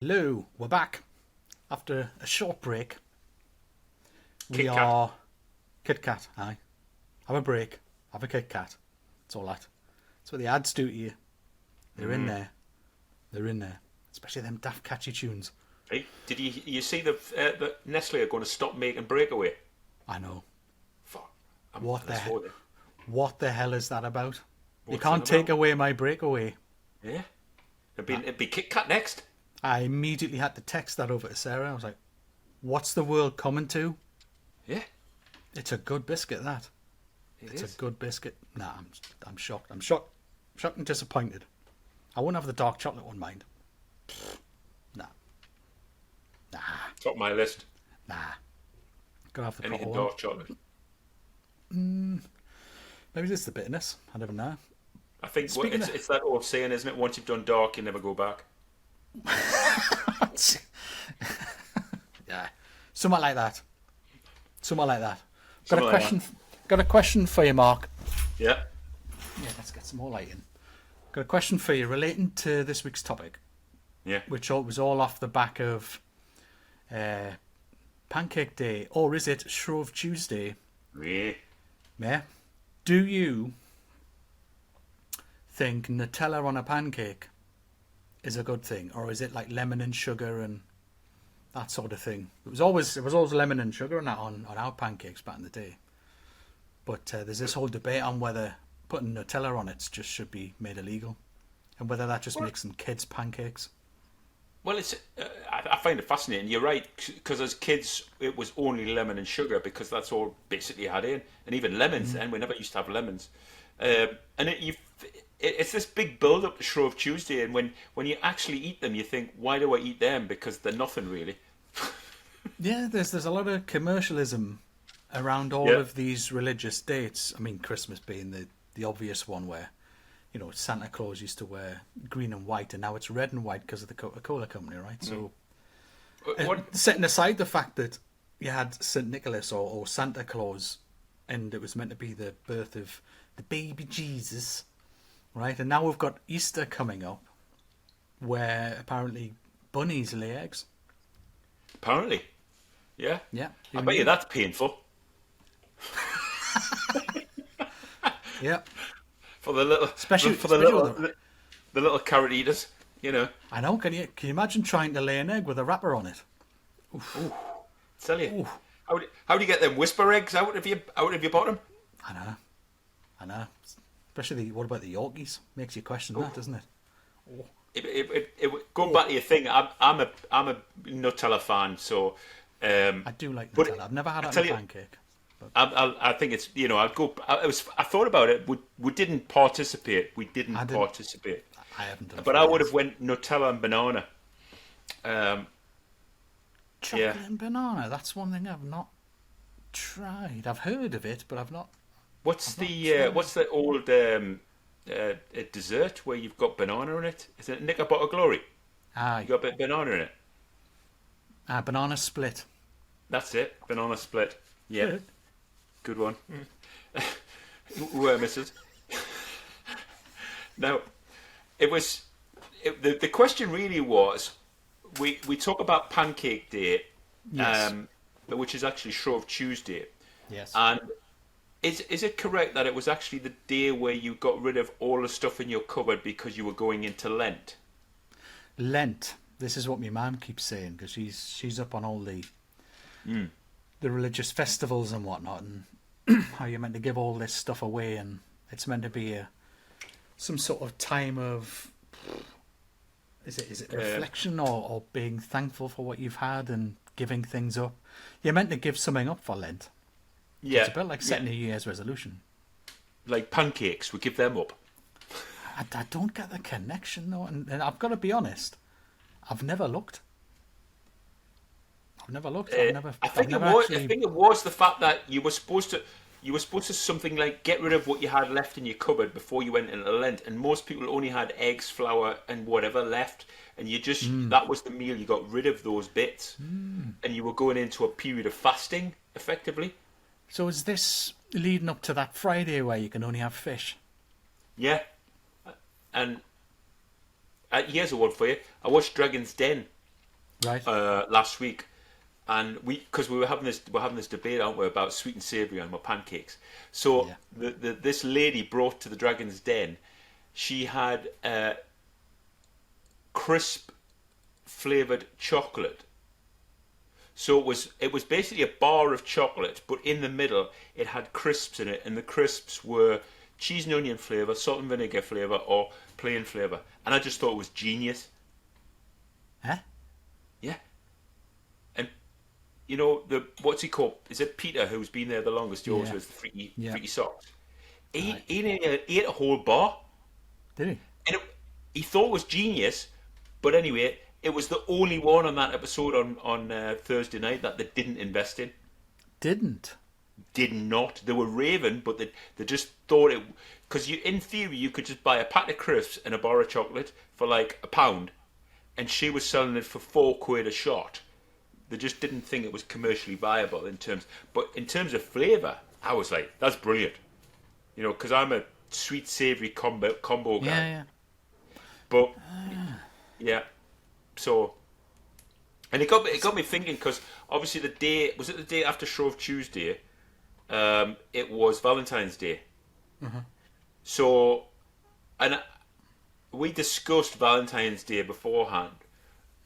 Hello, we're back after a short break. Kit We Kat. are Kit Kat. Aye, have a break. Have a Kit Kat. That's all that. That's what the ads do to you. They're in there. They're in there. Especially them daft catchy tunes. Hey, did you see the Nestle are going to stop making Breakaway? I know. Fuck, What the that's for them. what the hell is that about? You What's that can't take about? away my breakaway. Yeah, it'd be Kit Kat next. I immediately had to text that over to Sarah. I was like, "What's the world coming to?" Yeah, It's a good biscuit. That. it It's a is. good biscuit. Nah, I'm shocked. I'm shocked. Shocked and disappointed. I wouldn't have the dark chocolate one, mind. Nah, nah, Top of my list. nah. Gotta have the proper Anything one. dark chocolate. Maybe it's the bitterness. I never know. I think Speaking it's that old saying, isn't it? Once you've done dark, you never go back. of, yeah, something like that. Something like that. Got a Something like question. Got a question for you, Mark. that. Yeah. Yeah, let's get some more light in. Got a question for you relating to this week's topic, Yeah. which was all off the back of uh, Pancake Day, or is it Shrove Tuesday? Yeah. Yeah. Do you think Nutella on a pancake is a good thing, or is it like lemon and sugar and that sort of thing? It was always lemon and sugar and that on our pancakes back in the day. But there's this whole debate on whether putting Nutella on it just should be made illegal, and whether that just Well, makes them kids' pancakes. well, it's. I find it fascinating. You're right, because as kids, it was only lemon and sugar because that's all basically you had in, and even lemons. And we never used to have lemons. And it's this big build up to Shrove Tuesday, and when you actually eat them, you think, why do I eat them? Because they're nothing really. Yeah, there's a lot of commercialism around all Yeah. of these religious dates. I mean, Christmas being the obvious one where, Santa Claus used to wear green and white, and now it's red and white because of the Coca-Cola company, right? So, What? setting aside the fact that you had St. Nicholas or Santa Claus, and it was meant to be the birth of the baby Jesus, right? And now we've got Easter coming up, where apparently bunnies lay eggs. Apparently, yeah. Yeah, I who bet you knew? that's painful Yeah, for the little especially for the especially with little the little carrot eaters. You know, I know. Can you imagine trying to lay an egg with a wrapper on it? tell you. Ooh, How do you get them whisper eggs out of your bottom? I know. I know. Especially what about the Yorkies? Makes you question that, doesn't it? Going back to your thing, I'm a Nutella fan, so I do like but Nutella. I've never had I it on tell a you, pancake. But I think it's I'd go. I thought about it. We didn't participate. We I didn't didn't. participate. I haven't done But for I would have years. went Nutella and banana. Um, yeah. Chocolate and banana. That's one thing I've not tried. I've heard of it, but I've not tried. What's the old dessert where you've got banana in it? Is it Knickerbocker Glory? You Aye. got a bit of banana in it. Banana split. That's it. Banana split. Yeah, good one. Where, missus? Now, it was the question really was we talk about Pancake Day, Yes. which is actually Shrove Tuesday, Yes. and is it correct that it was actually the day where you got rid of all the stuff in your cupboard because you were going into Lent? Lent. This is what my mum keeps saying because she's up on all the religious festivals and whatnot, and how you're meant to give all this stuff away, and it's meant to be some sort of time of is it Uh, reflection or being thankful for what you've had and giving things up. You're meant to give something up for Lent. So it's yeah, a bit like yeah, setting a New Year's resolution. like pancakes, we give them up. I don't get the connection though, and I've got to be honest. I've never looked. I've never looked. I've never. I I've think it never was. I actually. think it was the fact that you were supposed to something like get rid of what you had left in your cupboard before you went into Lent, and most people only had eggs, flour, and whatever left, and you just that was the meal. You got rid of those bits, and you were going into a period of fasting, effectively. So is this leading up to that Friday where you can only have fish? Yeah, and here's a one for you. I watched Dragon's Den Right. last week, and because we're having this debate, aren't we, about sweet and savoury on my pancakes. So Yeah. this lady brought to the Dragon's Den. She had crisp flavored chocolate. So it was basically a bar of chocolate, but in the middle it had crisps in it, and the crisps were cheese and onion flavour, salt and vinegar flavour, or plain flavour. And I just thought it was genius. Huh? Yeah. And the what's he called? Is it Peter who's been there the longest? He always Yeah. wears the freaky Yeah. freaky socks. He, Aye. he, he ate a whole bar, Did he? and he thought it was genius. But anyway, it was the only one on that episode on Thursday night that they didn't invest in. Didn't. Did not. They were raving, but they just thought it, because in theory you could just buy a pack of crisps and a bar of chocolate for like £1, and she was selling it for £4 a shot. They just didn't think it was commercially viable but in terms of flavour, I was like, that's brilliant. Because I'm a sweet savoury combo guy. Yeah. But yeah, so, and it got me thinking, because obviously the day after Shrove Tuesday, it was Valentine's Day. So, and we discussed Valentine's Day beforehand,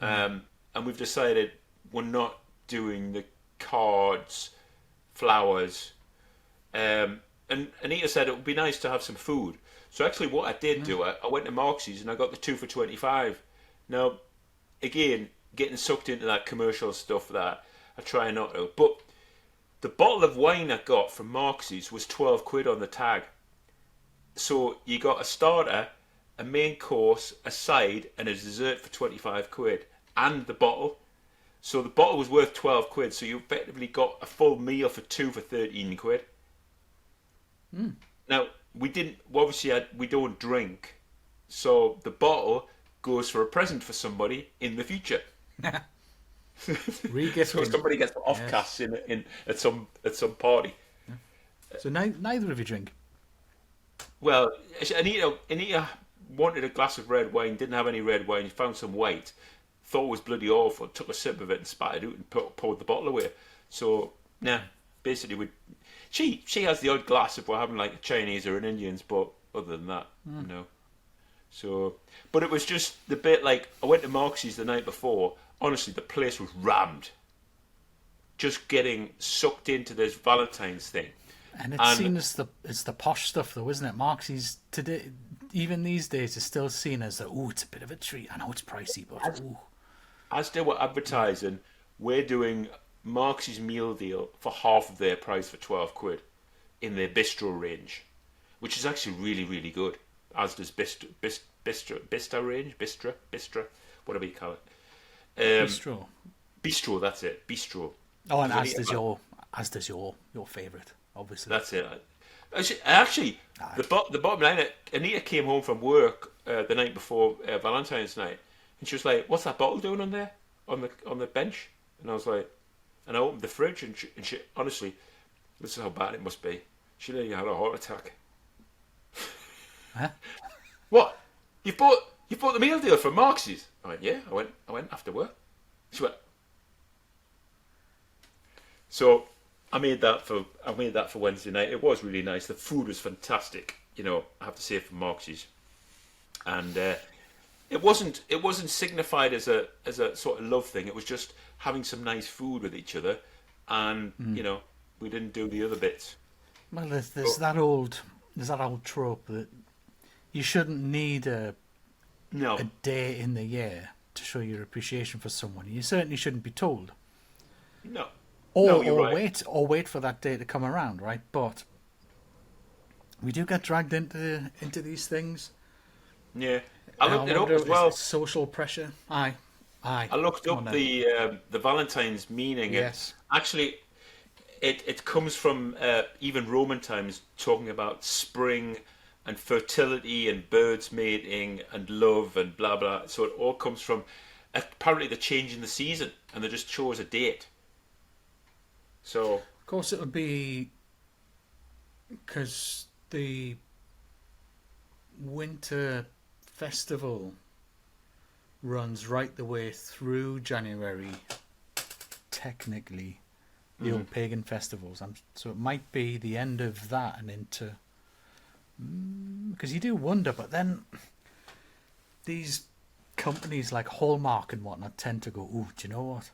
and we've decided we're not doing the cards, flowers, and Anita said it would be nice to have some food. So actually, what I did do, I went to Marks's and I got the 2 for 25. Now, again, getting sucked into that commercial stuff that I try not to, but the bottle of wine I got from Marks's was 12 quid on the tag. So you got a starter, a main course, a side, and a dessert for 25 quid, and the bottle. So the bottle was worth 12 quid, so you effectively got a full meal for 2 for 13 quid. Now, we don't drink, so the bottle goes for a present for somebody in the future. So Regifting. somebody gets Yes. offcasts in at some party. So neither of you drink. Well, Anita wanted a glass of red wine, didn't have any red wine, found some white, thought it was bloody awful, took a sip of it and spat it out and poured the bottle away. So, nah, basically, she has the odd glass if we're having like a Chinese or an Indian's, but other than that, no. So, but it was just the bit like, I went to Marks's the night before, honestly, the place was rammed. Just getting sucked into this Valentine's thing. And it's And seen as the posh stuff, though, isn't it? Marxie's today, even these days, is still seen as it's a bit of a treat. I know it's pricey, but ooh. as they were advertising, we're doing Marx's meal deal for half of their price for 12 quid in their bistro range, which is actually really, really good. As does bistro range, bistro, whatever you call it. Bistro. Bistro, that's it, bistro. Oh, and 'Cause as does your favourite, obviously. That's it. Actually, Aye. the bottom line, Anita came home from work the night before Valentine's night, and she was like, "What's that bottle doing on there, on the bench?" And I was like, and I opened the fridge, and she honestly, this is how bad it must be. She nearly had a heart attack. Huh? What? You bought the meal deal from Marx's? I went, yeah. I went after work. She went. So I made that for Wednesday night. It was really nice. The food was fantastic. I have to say, for Marx's, and it wasn't signified as a sort of love thing. It was just having some nice food with each other, and we didn't do the other bits. Well, there's, But there's that old there's that old trope that you shouldn't need no, a day in the year to show your appreciation for someone. You certainly shouldn't be told, no, no. or You're or right. wait for that day to come around, right? But we do get dragged into these things. Yeah, I And I looked it up wonder as if well. it's social pressure. Aye, aye. I looked Come on up then. the Valentine's meaning, and Yes. actually, it comes from even Roman times, talking about spring and fertility and birds mating and love and blah blah. So it all comes from apparently the change in the season, and they just chose a date. So Of course, it would be because the winter festival runs right the way through January, technically, the old pagan festivals. So it might be the end of that and into... Because you do wonder, but then these companies like Hallmark and whatnot tend to go, ooh, do you know what?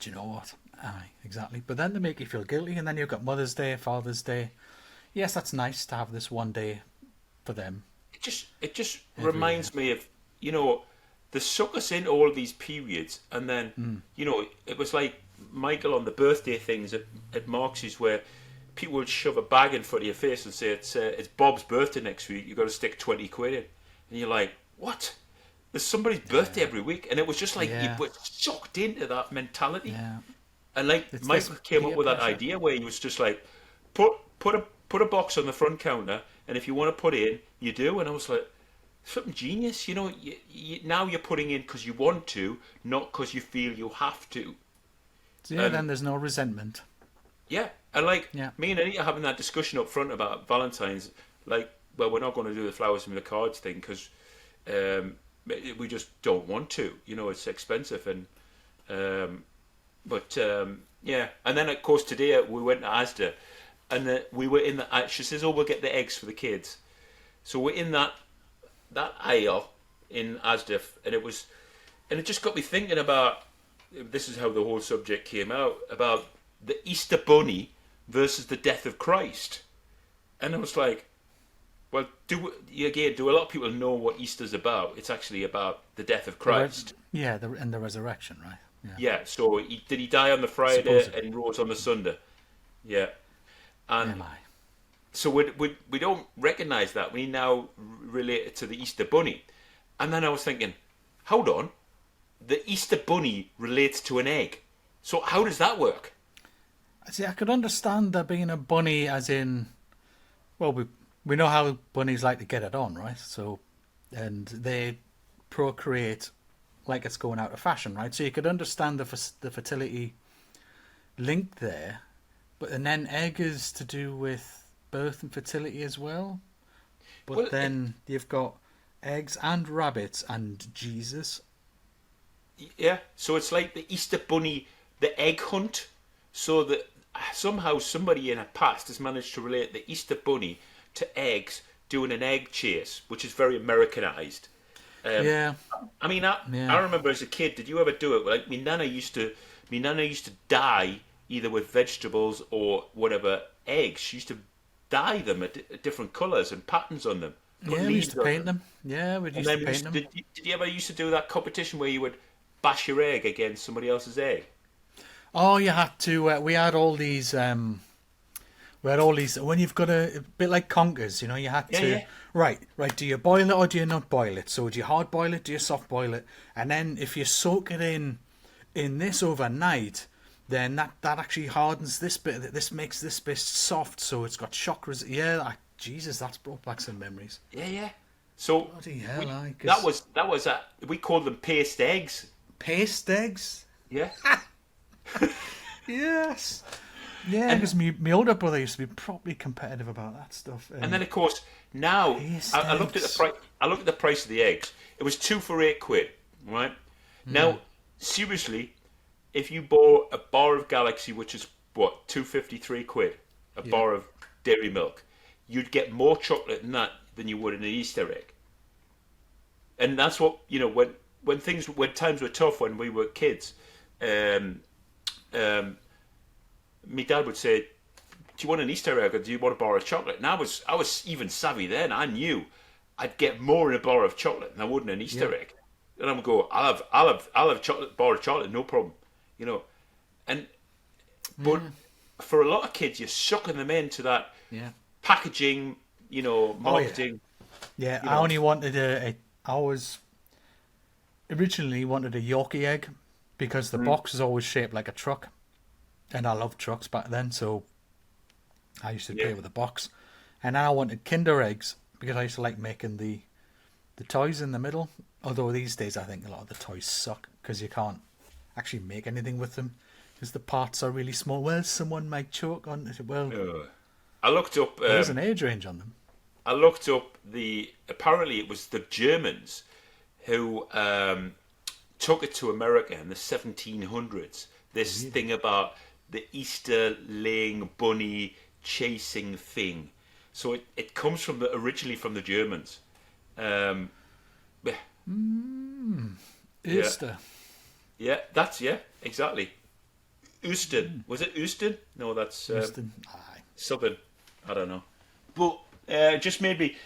Do you know what? Aye, exactly. But then they make you feel guilty, and then you've got Mother's Day, Father's Day. Yes, that's nice to have this one day for them. It just Every year. reminds me of, they suck us into all these periods, and then it was like Michael on the birthday things at Marx's, where people would shove a bag in front of your face and say it's Bob's birthday next week. You've got to stick 20 quid in, and you're like, what? There's somebody's birthday every week, and it was just like you Yeah, were sucked into that mentality. yeah. And like It's this Michael came up peer with that pressure. idea where he was just like, put a box on the front counter, and if you want to put in, you do. And I was like, something genius. Now you're putting in because you want to, not because you feel you have to. So yeah, And then there's no resentment. yeah, and like Yeah. me and Anita having that discussion up front about Valentine's, like, well, we're not going to do the flowers and the cards thing because um, we just don't want to. It's expensive, and um, yeah. And then of course today we went to Asda, and we were in the. She says, "Oh, we'll get the eggs for the kids." So we're in that aisle in Asda, and it just got me thinking about. This is how the whole subject came out about the Easter Bunny versus the death of Christ, and I was like, well, do a lot of people know what Easter's about? It's actually about the death of The re- Christ. yeah, and the resurrection, right? Yeah, Yeah. So did he die on the Friday supposedly. and rose on the Sunday? Yeah. And Am I? so we don't recognise that. We now relate it to the Easter Bunny. And then I was thinking, hold on, the Easter Bunny relates to an egg. So how does that work? See, I could understand there being a bunny, as in, well, we know how bunnies like to get it on, right? So, and they procreate like it's going out of fashion, right? So you could understand the fertility link there, but and then egg is to do with birth and fertility as well. But Well, then you've got eggs and rabbits and Jesus. yeah. So it's like the Easter Bunny, the egg hunt. So that somehow somebody in the past has managed to relate the Easter Bunny to eggs doing an egg chase, which is very Americanized. Um, Yeah, I mean, I yeah. remember as a kid. Did you ever do it? Like, my nana used to dye either with vegetables or whatever eggs. She used to dye them at different colours and patterns on them, put Yeah, we used leaves to on paint them, them. Yeah, we and used to then paint them. did you ever used to do that competition where you would bash your egg against somebody else's egg? Oh, you had to. We had all these. We had all these. When you've got a bit like conkers, you had Yeah, to. yeah, Right. Do you boil it or do you not boil it? So do you hard boil it? Do you soft boil it? And then if you soak it in this overnight, then that actually hardens this bit. This makes this bit soft, so it's got shock. Yeah, Jesus, that's brought back some memories. yeah, yeah. So Bloody hell, we that because was that was a, we called them paste eggs. paste eggs. Yeah, Yes. Yeah, and because my older brother used to be properly competitive about that stuff. And then, of course, now Paste I looked at the eggs. price. I looked at the price of the eggs. It was 2 for 8 quid. Right now, seriously, if you bought a bar of Galaxy, which is what 253 quid, a Yeah. bar of dairy milk, you'd get more chocolate in that than you would in an Easter egg. And that's what when times were tough when we were kids. Um, um, my dad would say, "Do you want an Easter egg or do you want a bar of chocolate?" And I was even savvy then. I knew I'd get more in a bar of chocolate than I would in an Yeah. Easter egg. And I would go, "I'll have chocolate bar of chocolate, no problem," you know. And but Yeah. for a lot of kids, you're sucking them into that Yeah. packaging, Oh yeah. marketing, Yeah. you I know. only wanted I was originally wanted a Yorkie egg because the Mm. box was always shaped like a truck, and I loved trucks back then, so I used to Yeah, play with the box. And I wanted Kinder eggs because I used to like making the toys in the middle. Although these days I think a lot of the toys suck because you can't actually make anything with them because the parts are really small. Well, someone might choke on it. Well, Ugh. I looked up. there is an age range on them. Apparently it was the Germans who took it to America in the 1700s. This thing about the Easter laying bunny chasing thing. So it comes from originally from the Germans. Um, yeah, Easter. yeah, exactly. Euston. Was it Euston? No, that's Euston. Aye. Southern. I don't know. But it just made me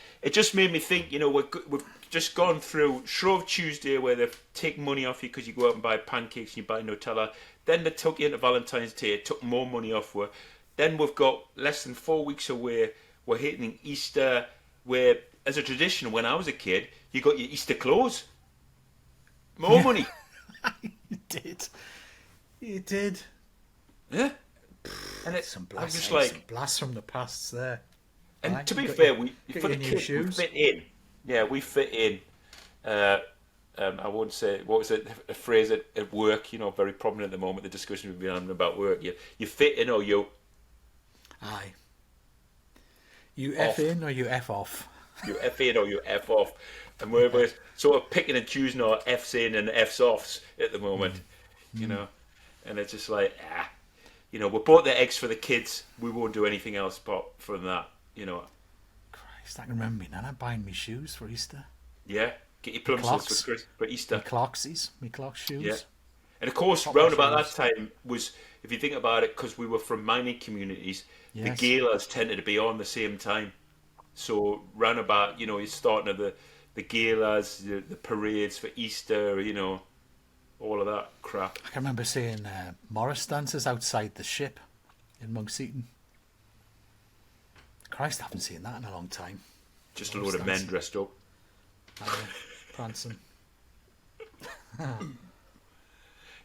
think. We've just gone through Shrove Tuesday, where they've taken money off you because you go out and buy pancakes and you buy Nutella. Then they took you into Valentine's Day. It took more money off you. Then we've got less than 4 weeks away. We're hitting Easter, where as a tradition, when I was a kid, you got your Easter clothes. More money. You did. You did. Yeah. And Some I'm blast, just some like, blast from the past there. and Aye, to you be got fair, your- we got for your the new kids, we shoes. fit in. Yeah, we fit in. I won't say what was it a phrase at work. Very prominent at the moment. The discussion we've been having about work. You fit in or you Aye. You off. F in or you F off? You F in or you F off. And we're sort of picking and choosing our F's in and F's offs at the moment. You know, and it's just like we bought the eggs for the kids. We won't do anything else apart from that. Christ, I can remember me Nana buying me shoes for Easter. Yeah. Get your plumsels Clocks. for Easter. Me Clarksies, me Clarks shoes. Yeah. And of course, Proper round about that shoes. time was, if you think about it, because we were from mining communities, the Yes. galas tended to be on the same time. So round about, you're starting at the galas, the parades for Easter, all of that crap. I can remember seeing Morris dancers outside the ship in Monksheaton. Christ, I haven't seen that in a long time. Just a load of men dressed up. Prancing.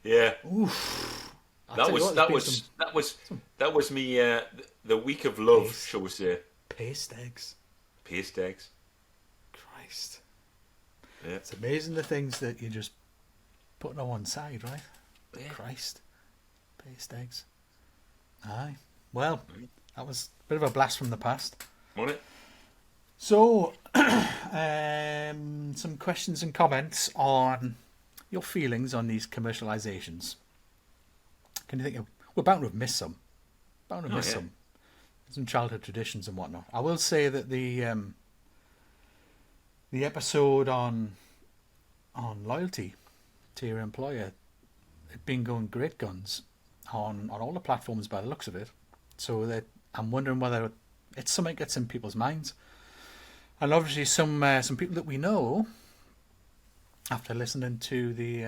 Yeah, I'll that tell you was what, that there's was been that was me. The week of love, Paste. shall we say? some paste eggs. Paste eggs. Christ. Yeah. It's amazing the things that you just put on one side, right? Yeah. Christ. Paste eggs. Aye. Well, that was a bit of a blast from the past. Wasn't it? So, some questions and comments on your feelings on these commercializations. Can you think of? We're bound to have missed some. Bound to have missed yeah. some childhood traditions and whatnot. I will say that the episode on loyalty to your employer had been going great guns on all the platforms by the looks of it. So that I'm wondering whether it's something that's in people's minds. And obviously, some people that we know, after listening to the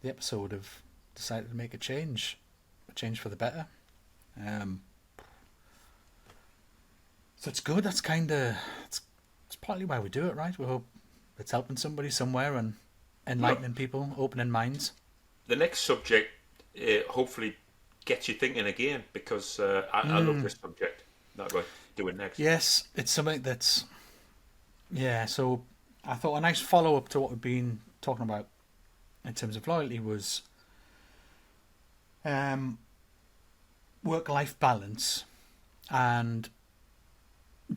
episode, have decided to make a change for the better. So it's good. That's kind of it's partly why we do it, right? We hope it's helping somebody somewhere and enlightening people, opening minds. The next subject hopefully gets you thinking again, because I love this subject that we're doing next. Yes, it's something that's so I thought a nice follow up to what we've been talking about in terms of loyalty was work life balance, and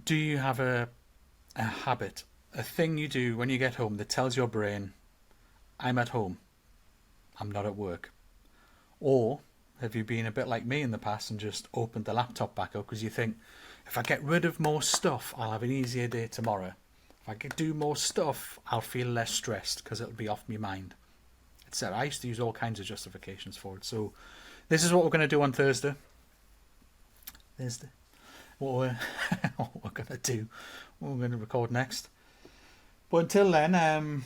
do you have a habit, a thing you do when you get home that tells your brain, I'm at home, I'm not at work? Or have you been a bit like me in the past and just opened the laptop back up because you think, if I get rid of more stuff, I'll have an easier day tomorrow. If I could do more stuff, I'll feel less stressed because it'll be off my mind, etc. I used to use all kinds of justifications for it. So this is what we're going to do on Thursday. What we're going to do, what we're going to record next. But until then,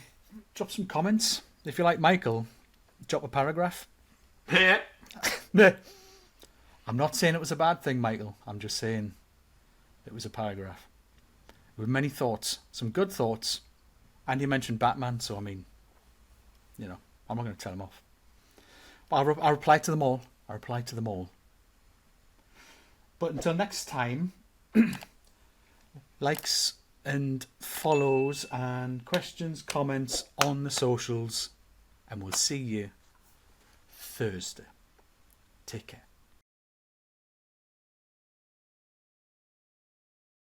drop some comments. If you like Michael, drop a paragraph. Yeah. I'm not saying it was a bad thing, Michael. I'm just saying it was a paragraph with many thoughts, some good thoughts, and you mentioned Batman, so I mean, I'm not going to tell him off. But I replied to them all. But until next time, likes and follows and questions, comments on the socials, and we'll see you Thursday. Take care.